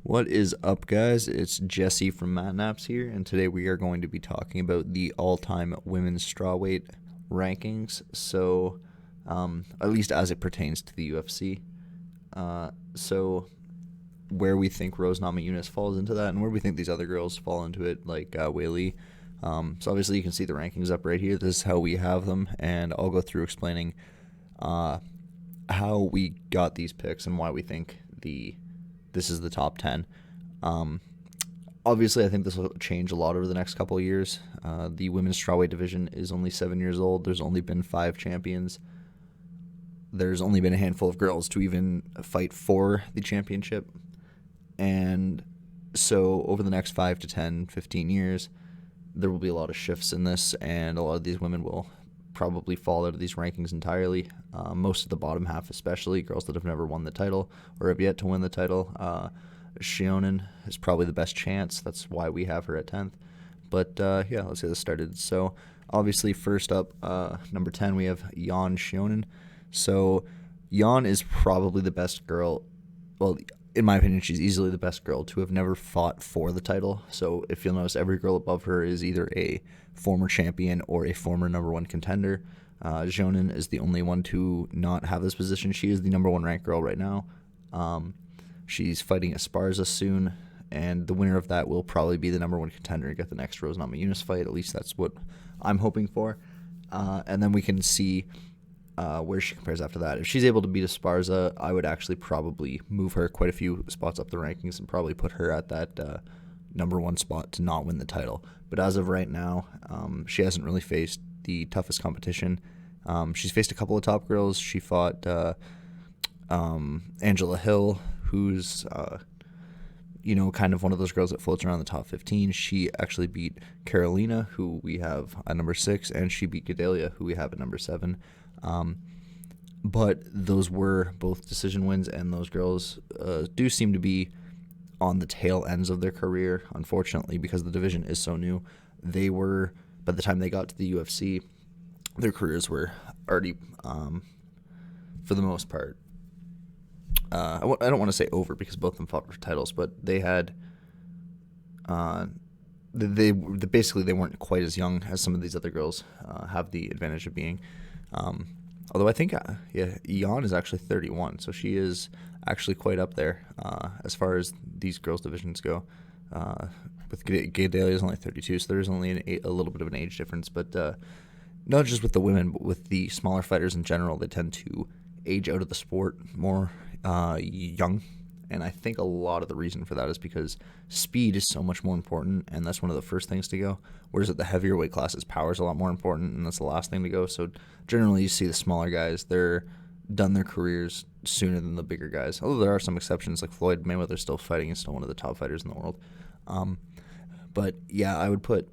What is up, guys? It's Jesse from Matt Naps here, and today we are going to be talking about the all-time women's strawweight rankings. So, at least as it pertains to the UFC. So, where we think Rose Namajunas falls into that, and where we think these other girls fall into it, like Wei Li. So obviously you can see the rankings up right here. This is how we have them, and I'll go through explaining how we got these picks and why we think this is the top 10. Obviously, I think this will change a lot over the next couple of years. The women's strawweight division is only 7 years old. There's only been 5 champions. There's only been a handful of girls to even fight for the championship. And so over the next 5 to 10, 15 years, there will be a lot of shifts in this, and a lot of these women will probably fall out of these rankings entirely. Most of the bottom half, especially girls that have never won the title or have yet to win the title. Shionen is probably the best chance. That's why we have her at 10th. But yeah, let's get this started. So obviously, first up, number 10, we have Yan Shionen. So Yan is probably the best girl. Well, in my opinion, she's easily the best girl to have never fought for the title. So if you'll notice, every girl above her is either a former champion or a former number one contender. Jonan is the only one to not have this position. She is the number one ranked girl right now. She's fighting Esparza soon, and the winner of that will probably be the number one contender and get the next Rose Namajunas fight. At least that's what I'm hoping for. And then we can see where she compares after that. If she's able to beat Esparza, I would actually probably move her quite a few spots up the rankings and probably put her at that number one spot to not win the title. But as of right now, she hasn't really faced the toughest competition. She's faced a couple of top girls. She fought Angela Hill, who's kind of one of those girls that floats around the top 15. She actually beat Carolina, who we have at number 6, and she beat Gedalia, who we have at number 7. But those were both decision wins, and those girls do seem to be on the tail ends of their career, unfortunately, because the division is so new. They were, by the time they got to the UFC, their careers were already, for the most part, I don't want to say over because both of them fought for titles, but they had, they weren't quite as young as some of these other girls have the advantage of being. Although I think, Yan is actually 31, so she is actually quite up there as far as these girls' divisions go. With Gedalia is only 32, so there's only a little bit of an age difference. But not just with the women, but with the smaller fighters in general, they tend to age out of the sport more young. And I think a lot of the reason for that is because speed is so much more important, and that's one of the first things to go. Whereas at the heavier weight classes, power is a lot more important, and that's the last thing to go. So generally, you see the smaller guys, they're done their careers sooner than the bigger guys. Although there are some exceptions, like Floyd Mayweather's still fighting and still one of the top fighters in the world. But yeah, I would put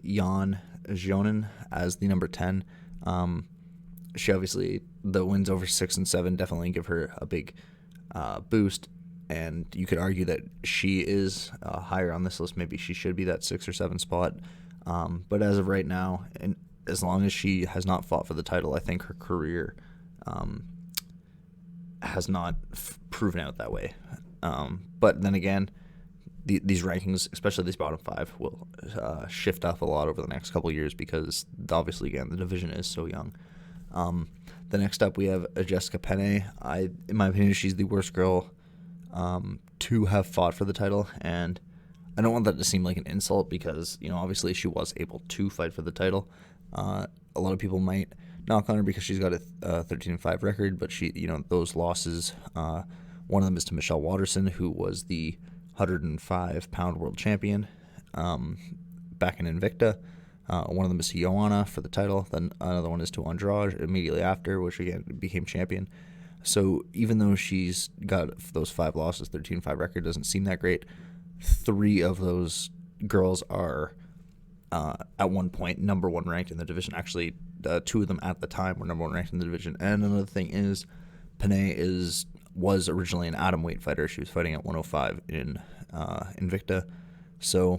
Yan Jonan as the number 10. She obviously, the wins over 6 and 7 definitely give her a big boost, and you could argue that she is higher on this list. Maybe she should be that 6 or 7 spot, but as of right now, and as long as she has not fought for the title, I think her career has not proven out that way. But then again, these rankings, especially these bottom 5, will shift up a lot over the next couple of years because obviously, again, the division is so young. The next up, we have Jessica Penne. In my opinion, she's the worst girl to have fought for the title, and I don't want that to seem like an insult because, obviously she was able to fight for the title. A lot of people might knock on her because she's got a 13-5 record, but she, those losses, one of them is to Michelle Watterson, who was the 105-pound world champion back in Invicta. One of them is to Joanna for the title. Then another one is to Andrade immediately after, which again became champion. So even though she's got those 5 losses, 13-5 record doesn't seem that great. 3 of those girls are at one point number 1 ranked in the division. Actually, 2 of them at the time were number 1 ranked in the division. And another thing is, Penne was originally an atomweight fighter. She was fighting at 105 in Invicta. So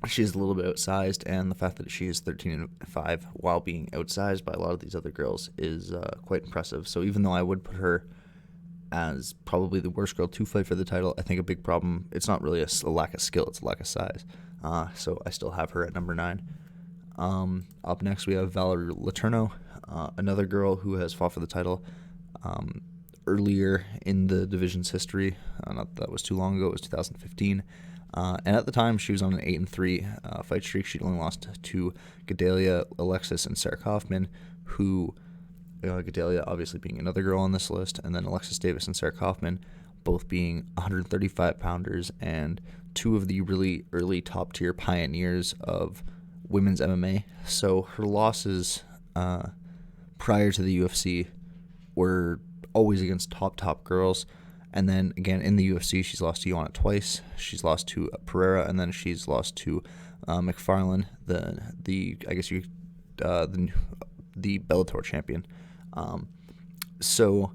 she is a little bit outsized, and the fact that she is 13-5 while being outsized by a lot of these other girls is quite impressive. So even though I would put her as probably the worst girl to fight for the title. I think a big problem, it's not really a lack of skill, it's a lack of size. So I still have her at number 9. Up next, we have Valerie Letourneau, another girl who has fought for the title earlier in the division's history. Not that was too long ago, it was 2015. And at the time, she was on an 8-3 fight streak. She'd only lost to Gedalia, Alexis, and Sarah Kaufman, who, Gedalia obviously being another girl on this list, and then Alexis Davis and Sarah Kaufman both being 135-pounders and two of the really early top-tier pioneers of women's MMA. So her losses prior to the UFC were always against top girls. And then again in the UFC, she's lost to Joanna twice. She's lost to Pereira, and then she's lost to McFarlane, the Bellator champion. So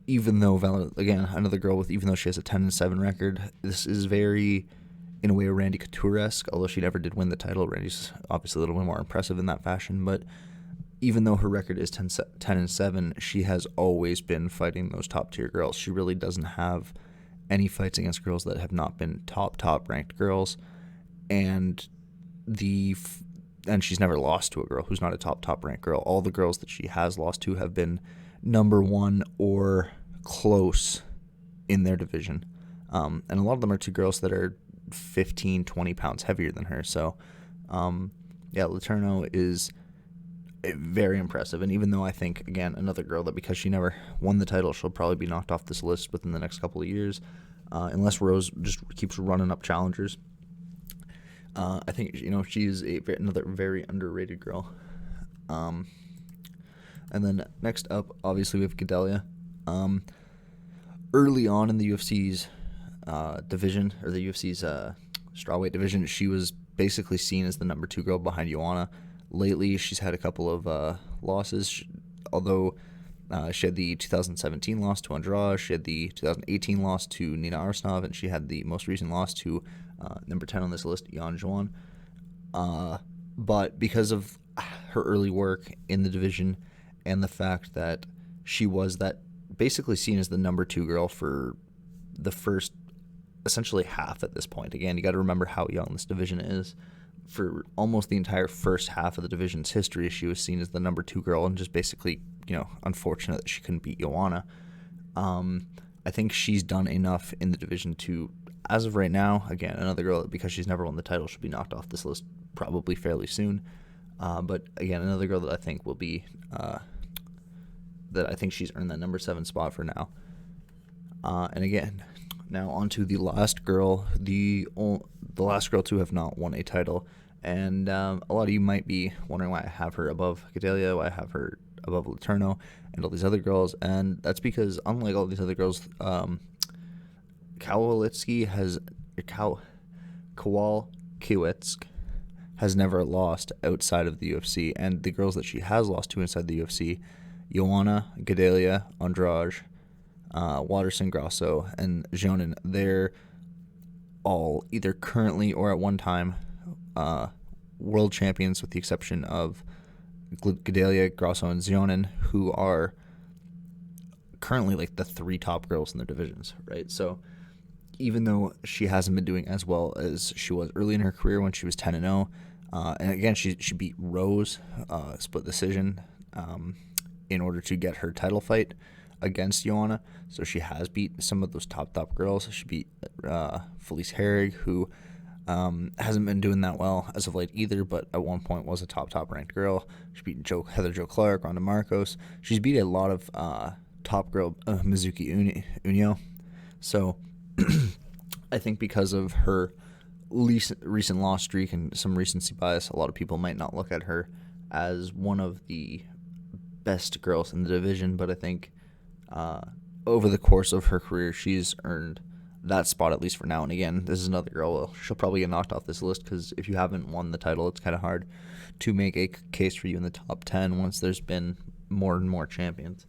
even though again another girl even though she has a 10-7 record, this is very, in a way, a Randy Couture-esque. Although she never did win the title, Randy's obviously a little bit more impressive in that fashion. But even though her record is 10-7, she has always been fighting those top-tier girls. She really doesn't have any fights against girls that have not been top ranked girls, and she's never lost to a girl who's not a top ranked girl. All the girls that she has lost to have been number 1 or close in their division, and a lot of them are to girls that are 15-20 pounds heavier than her. So Letourneau is very impressive. And even though I think, again, another girl that because she never won the title, she'll probably be knocked off this list within the next couple of years, unless Rose just keeps running up challengers. I think she's another very underrated girl. And then next up, obviously, we have Gedalia. Early on in the UFC's division, or the UFC's strawweight division, she was basically seen as the number 2 girl behind Joanna. Lately, she's had a couple of losses, although she had the 2017 loss to Andrade, she had the 2018 loss to Nina Arsenov, and she had the most recent loss to number 10 on this list, Yan Zhuan. But because of her early work in the division and the fact that she was that basically seen as the number 2 girl for the first essentially half at this point. Again, you got to remember how young this division is. For almost the entire first half of the division's history, she was seen as the number 2 girl, and just basically, unfortunate that she couldn't beat Joanna. I think she's done enough in the division to, as of right now, again, another girl that because she's never won the title should be knocked off this list probably fairly soon. But again, another girl that I think will be, that I think she's earned that number 7 spot for now. And again, now on to the last girl, the last girl to have not won a title. And a lot of you might be wondering why I have her above Gedalia, why I have her above Letourneau and all these other girls. And that's because, unlike all these other girls, Kowalskiewicz has never lost outside of the UFC. And the girls that she has lost to inside the UFC, Joanna, Gedalia, Andrade, Waterson, Grasso, and Jonan, they're all either currently or at one time world champions, with the exception of Gedalia, Grasso, and Jonan, who are currently like the 3 top girls in their divisions, right? So even though she hasn't been doing as well as she was early in her career when she was 10-0, and again, she beat Rose, split decision, in order to get her title fight against Joanna. So she has beat some of those top girls. She beat Felice Herrig, who hasn't been doing that well as of late either, but at one point was a top ranked girl. She beat Heather Jo Clark, Ronda Marcos. She's beat a lot of top girl, Mizuki Unio. So I think because of her recent loss streak and some recency bias, a lot of people might not look at her as one of the best girls in the division, but I think over the course of her career, she's earned that spot, at least for now. And again, this is another girl. Well, she'll probably get knocked off this list because if you haven't won the title, it's kind of hard to make a case for you in the top 10 once there's been more and more champions.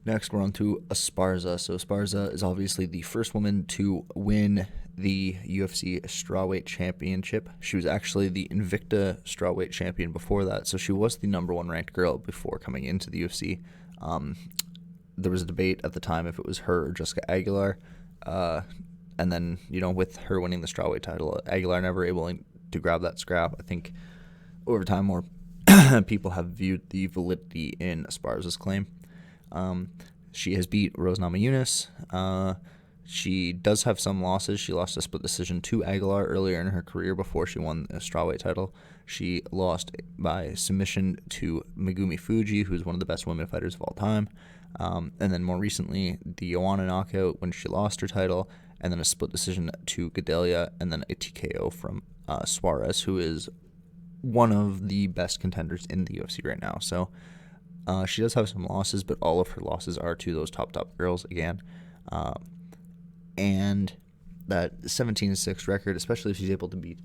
Next, we're on to Esparza. So Esparza is obviously the first woman to win the UFC Strawweight Championship. She was actually the Invicta Strawweight champion before that, so she was the number 1 ranked girl before coming into the UFC. There was a debate at the time if it was her or Jessica Aguilar. And then, with her winning the strawweight title, Aguilar never able to grab that scrap. I think over time more people have viewed the validity in Esparza's claim. She has beat Rose Namajunas. She does have some losses. She lost a split decision to Aguilar earlier in her career before she won the strawweight title. She lost by submission to Megumi Fuji, who's one of the best women fighters of all time. And then more recently, the Joanna knockout when she lost her title, and then a split decision to Gadelia, and then a TKO from Suarez, who is one of the best contenders in the UFC right now. So she does have some losses, but all of her losses are to those top girls again. And that 17-6 record, especially if she's able to beat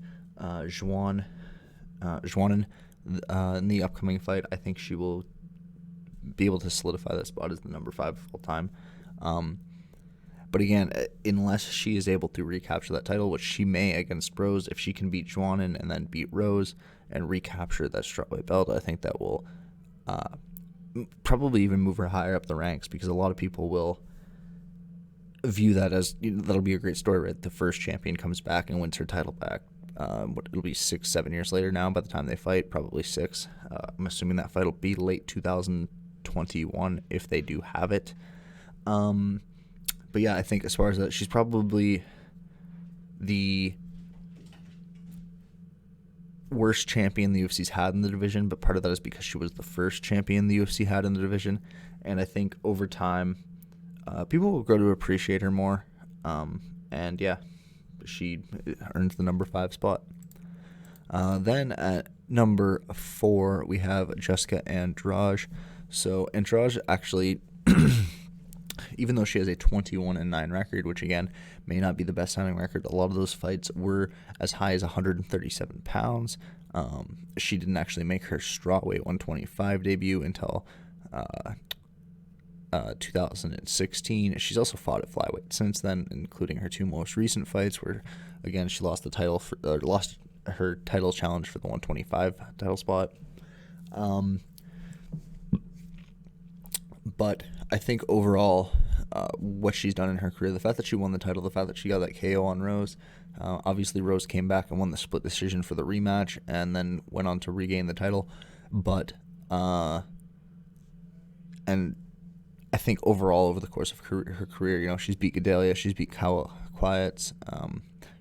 Joanne in the upcoming fight, I think she will be able to solidify that spot as the number 5 of all time. But again, unless she is able to recapture that title, which she may against Rose, if she can beat Joanne and then beat Rose and recapture that strawweight belt, I think that will probably even move her higher up the ranks, because a lot of people will view that as, that'll be a great story, right? The first champion comes back and wins her title back. It'll be 6-7 years later now by the time they fight, probably 6. I'm assuming that fight will be late 2021 if they do have it. But yeah, I think as far as that, she's probably the worst champion the UFC's had in the division, but part of that is because she was the first champion the UFC had in the division. And I think over time, people will grow to appreciate her more. And yeah, she earns the number 5 spot. Then at number 4, we have Jessica Andrade. So Andrade actually, even though she has a 21-9 record, which again may not be the best sounding record, a lot of those fights were as high as 137 pounds. She didn't actually make her strawweight 125 debut until 2016. She's also fought at flyweight since then, including her 2 most recent fights, where again she lost the title lost her title challenge for the 125 title spot. But I think overall, what she's done in her career, the fact that she won the title, the fact that she got that KO on Rose, obviously Rose came back and won the split decision for the rematch and then went on to regain the title. But and I think overall over the course of her career, she's beat Gadelia, she's beat Kyle Quiets,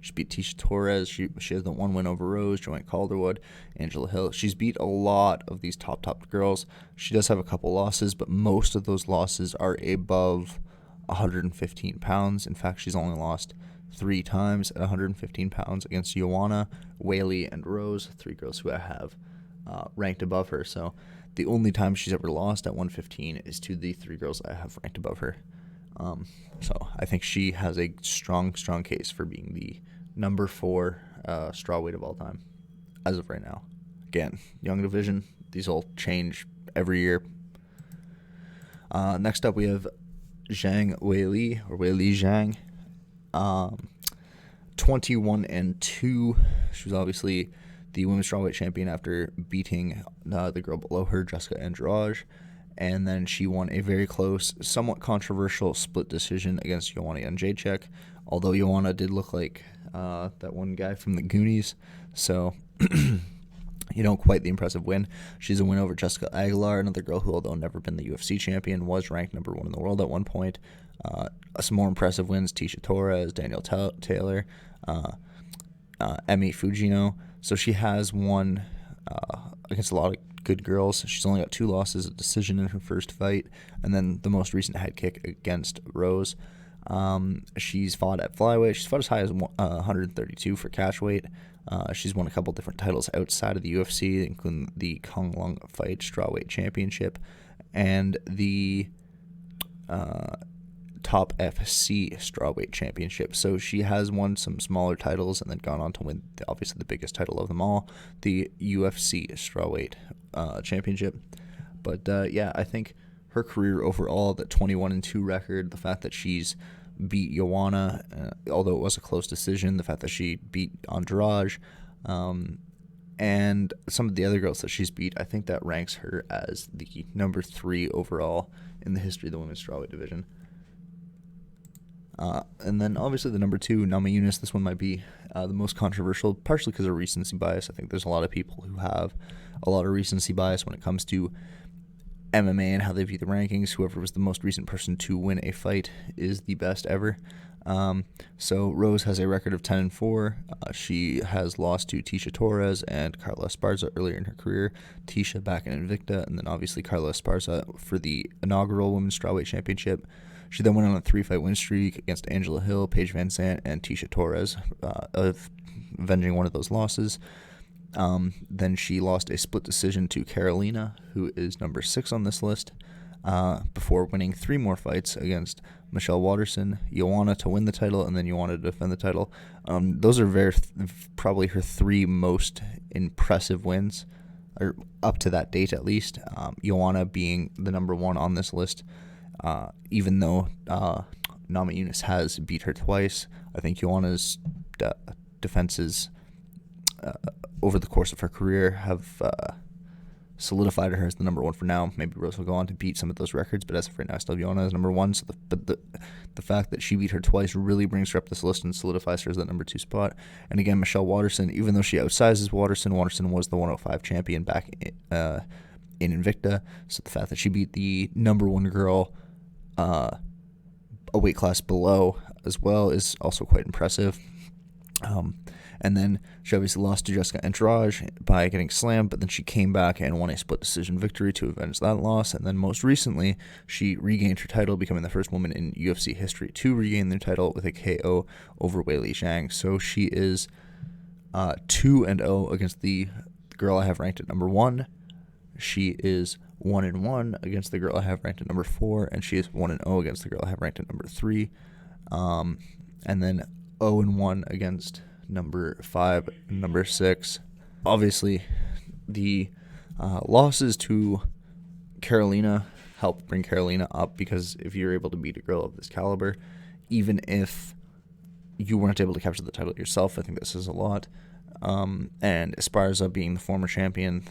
she beat Tisha Torres, she has the 1 win over Rose, Joanne Calderwood, Angela Hill. She's beat a lot of these top girls. She does have a couple losses, but most of those losses are above 115 pounds. In fact, she's only lost 3 times at 115 pounds against Joanna, Whaley, and Rose, 3 girls who I have ranked above her. So the only time she's ever lost at 115 is to the 3 girls I have ranked above her. So I think she has a strong case for being the number 4 strawweight of all time as of right now. Again, young division, these all change every year. Next up, we have Zhang Weili, or Weili Zhang, 21-2. She was obviously the women's strawweight champion after beating the girl below her, Jessica Andrade. And then she won a very close, somewhat controversial split decision against Joanna Jędrzejczyk, although Joanna did look like that one guy from the Goonies. So, quite the impressive win. She's a win over Jessica Aguilar, another girl who, although never been the UFC champion, was ranked number 1 in the world at one point. Some more impressive wins, Tisha Torres, Danielle Taylor, Emi Fujino. So she has won against a lot of good girls. She's only got 2 losses, a decision in her first fight, and then the most recent head kick against Rose. She's fought at flyweight. She's fought as high as 132 for catchweight. She's won a couple different titles outside of the UFC, including the Kong Lung Fight Strawweight Championship and the Top FC Strawweight Championship. So she has won some smaller titles and then gone on to win, obviously, the biggest title of them all, the UFC Strawweight Championship. But yeah, I think her career overall, that 21-2 record, the fact that she's beat Joanna, although it was a close decision, the fact that she beat Andrade, and some of the other girls that she's beat, I think that ranks her as the number 3 overall in the history of the women's strawweight division. And then obviously the number 2, Namajunas. This one might be the most controversial, partially because of recency bias. I think there's a lot of people who have a lot of recency bias when it comes to MMA and how they view the rankings. Whoever was the most recent person to win a fight is the best ever. So Rose has a record of 10-4. She has lost to Tisha Torres and Carla Esparza earlier in her career. Tisha back in Invicta, and then obviously Carla Esparza for the inaugural Women's Strawweight Championship. She then went on a 3-fight win streak against Angela Hill, Paige Van Zandt, and Tisha Torres, avenging one of those losses. Then she lost a split decision to Carolina, who is number 6 on this list, before winning 3 more fights against Michelle Waterson, Joanna to win the title, and then Joanna to defend the title. Those are probably her 3 most impressive wins, or up to that date at least. Joanna being the number 1 on this list, even though Namajunas has beat her twice. I think Joanna's defenses over the course of her career have solidified her as the number 1 for now. Maybe Rose will go on to beat some of those records, but as of right now, still Joanna is number 1. So the fact that she beat her twice really brings her up this list and solidifies her as that number 2 spot. And again, Michelle Waterson, even though she outsizes Waterson was the 105 champion back in Invicta. So the fact that she beat the number 1 girl a weight class below as well is also quite impressive. And then she obviously lost to Jessica Andrade by getting slammed, but then she came back and won a split decision victory to avenge that loss. And then most recently, she regained her title, becoming the first woman in UFC history to regain their title with a KO over Weili Zhang. So she is 2-0 against the girl I have ranked at number 1. She is 1-1 against the girl I have ranked at number 4, and she is 1-0 against the girl I have ranked at number 3. And then 0-1 against number 5, number 6. Obviously, the losses to Carolina help bring Carolina up, because if you're able to beat a girl of this caliber, even if you weren't able to capture the title yourself, I think this is a lot. And Esparza being the former champion,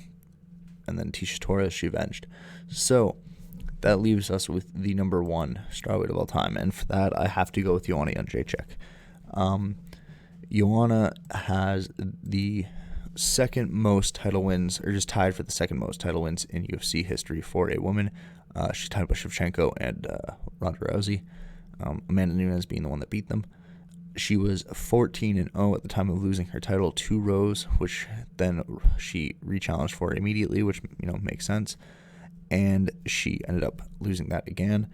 and then Tisha Torres, she avenged. So that leaves us with the number 1 strawweight of all time, and for that, I have to go with Joanna Jędrzejczyk. Joanna has the second most title wins, or just tied for the second most title wins in UFC history for a woman. She's tied with Shevchenko and Ronda Rousey, Amanda Nunes being the one that beat them. She was 14-0 at the time of losing her title to Rose, which then she rechallenged for immediately, which makes sense. And she ended up losing that again.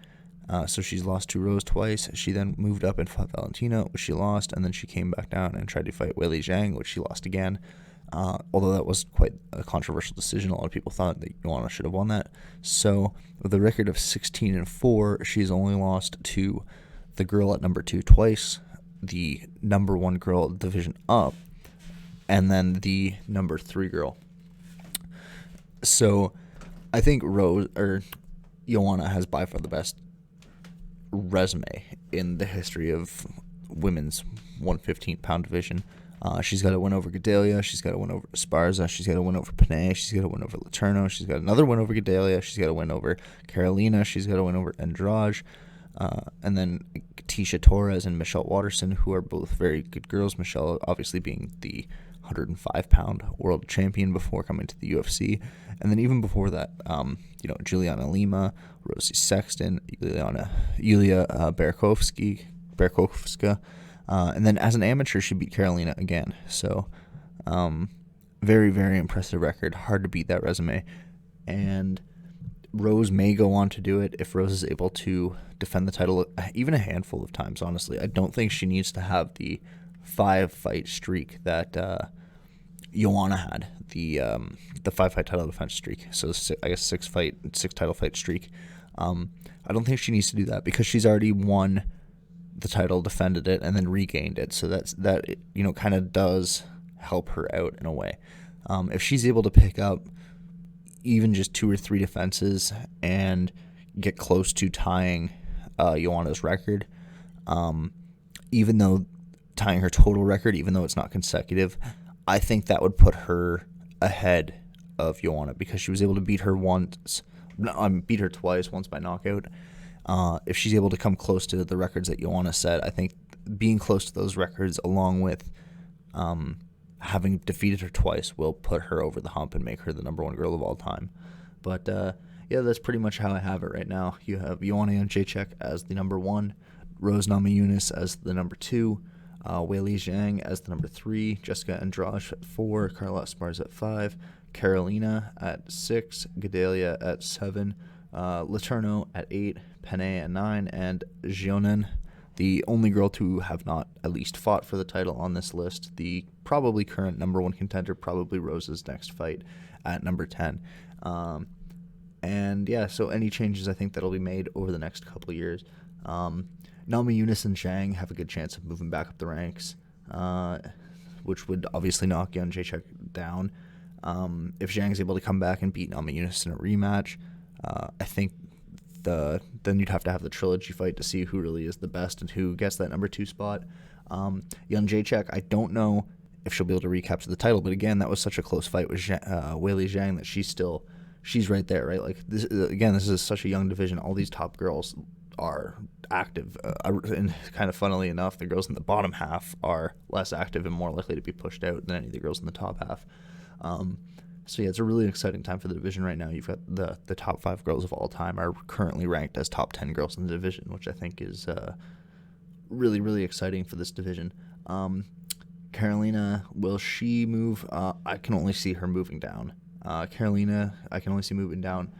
So she's lost to Rose twice. She then moved up and fought Valentina, which she lost, and then she came back down and tried to fight Weili Zhang, which she lost again. Although that was quite a controversial decision. A lot of people thought that Joanna should have won that. So with a record of 16-4, she's only lost to the girl at number 2 twice, the number 1 girl division up, and then the number 3 girl. So I think Joanna has by far the best resume in the history of women's 115-pound division. She's got a win over Gedalia. She's got a win over Esparza. She's got a win over Panay. She's got a win over Letourneau. She's got another win over Gedalia. She's got a win over Carolina. She's got a win over Andrade. And then Tisha Torres and Michelle Waterson, who are both very good girls. Michelle obviously being the 105-pound world champion before coming to the UFC. And then even before that, Juliana Lima, Rosie Sexton, Yulia Berkovska. And then as an amateur, she beat Carolina again. So very, very impressive record. Hard to beat that resume. And Rose may go on to do it if Rose is able to defend the title even a handful of times, honestly. I don't think she needs to have the 5-fight streak that Joanna had, the 5-fight title defense streak. So I guess 6 title fight streak. I don't think she needs to do that because she's already won the title, defended it, and then regained it. So that kind of does help her out in a way. If she's able to pick up even just 2 or 3 defenses and get close to tying Joanna's record, even though tying her total record, even though it's not consecutive, I think that would put her ahead of Joanna because she was able to beat her twice, once by knockout. If she's able to come close to the records that Joanna set, I think being close to those records, along with having defeated her twice, will put her over the hump and make her the number one girl of all time. But yeah, that's pretty much how I have it right now. You have Joanna Jędrzejczyk as the number one, Rose Namajunas as the number two, Weili Zhang as the number three, Jessica Andrade at 4, Carla Esparza at 5, Carolina at 6, Gedalia at 7, Letourneau at 8, Penne at 9, and Xiaonan, the only girl to have not at least fought for the title on this list, the probably current number one contender, probably Rose's next fight at number 10. And yeah, so any changes I think that'll be made over the next couple of years. Namajunas and Zhang have a good chance of moving back up the ranks, which would obviously knock Jędrzejczyk down. If Zhang's able to come back and beat Namajunas in a rematch, I think then you'd have to have the trilogy fight to see who really is the best and who gets that number 2 spot. Jędrzejczyk, I don't know if she'll be able to recapture the title, but again, that was such a close fight with Weili Zhang that she's right there, right? Like this is such a young division. All these top girls are active, and kind of funnily enough, the girls in the bottom half are less active and more likely to be pushed out than any of the girls in the top half. So yeah, it's a really exciting time for the division right now. You've got the top 5 girls of all time are currently ranked as top 10 girls in the division, which I think is really, really exciting for this division. Carolina, will she move? I can only see her moving down. Carolina, I can only see moving down.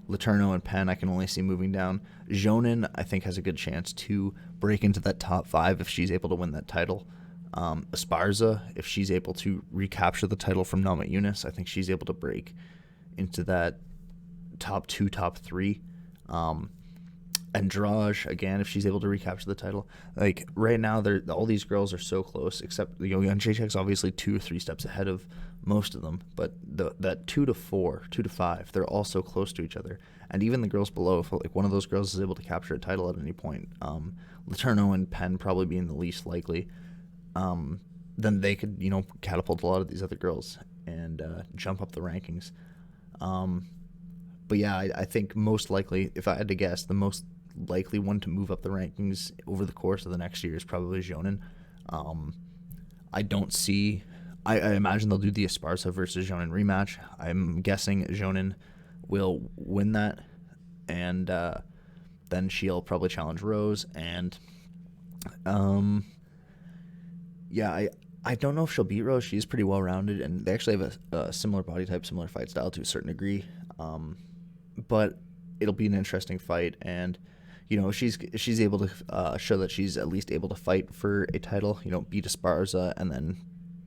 Letourneau and Penn, I can only see moving down. Xiaonan, I think, has a good chance to break into that top 5 if she's able to win that title. Esparza, if she's able to recapture the title from Namajunas, I think she's able to break into that top 2, top 3. Andrade, again, if she's able to recapture the title. Like, right now, all these girls are so close, except, Jędrzejczyk's obviously 2 or 3 steps ahead of most of them, but that 2 to 4, 2 to 5, they're all so close to each other. And even the girls below, if like one of those girls is able to capture a title at any point, Letourneau and Penn probably being the least likely, then they could, catapult a lot of these other girls and jump up the rankings. But yeah, I think most likely, if I had to guess, the most likely one to move up the rankings over the course of the next year is probably Xiaonan. I imagine they'll do the Esparza versus Xiaonan rematch. I'm guessing Xiaonan will win that, and then she'll probably challenge Rose. And yeah, I don't know if she'll beat Rose. She's pretty well-rounded, and they actually have a similar body type, similar fight style to a certain degree. But it'll be an interesting fight, and she's able to show that she's at least able to fight for a title. Beat Esparza, and then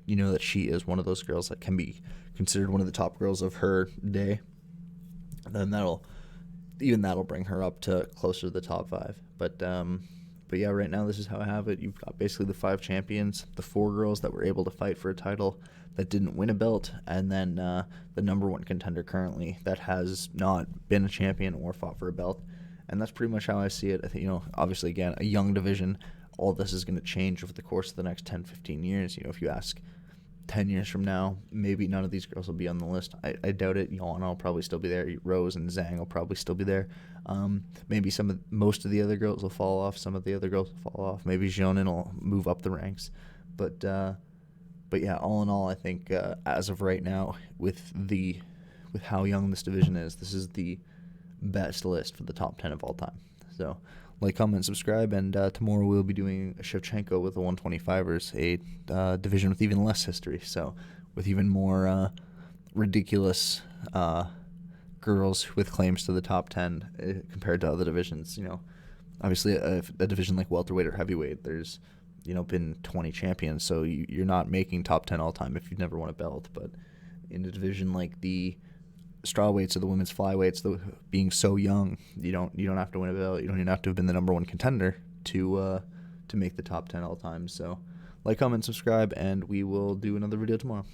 that she is one of those girls that can be considered one of the top girls of her day. Then that'll bring her up to closer to the top 5. But yeah, right now this is how I have it. You've got basically the 5 champions, the 4 girls that were able to fight for a title that didn't win a belt, and then the number 1 contender currently that has not been a champion or fought for a belt. And that's pretty much how I see it. I think, obviously, again, a young division. All this is going to change over the course of the next 10, 15 years. If you ask 10 years from now, maybe none of these girls will be on the list. I doubt it. Joanna will probably still be there. Rose and Zhang will probably still be there. Maybe most of the other girls will fall off. Some of the other girls will fall off. Maybe Xiaonan will move up the ranks. But yeah, all in all, I think as of right now, with how young this division is, this is the best list for the top 10 of all time. So like, comment, subscribe, and tomorrow we'll be doing Shevchenko with the 125ers, a division with even less history, so with even more ridiculous girls with claims to the top 10 compared to other divisions. Obviously a division like welterweight or heavyweight, there's been 20 champions, so you're not making top 10 all time if you've never won a belt. But in a division like the strawweights or the women's flyweights, being so young, you don't have to win a belt. You don't even have to have been the number 1 contender to make the top 10 all time. So like, comment, subscribe, and we will do another video tomorrow.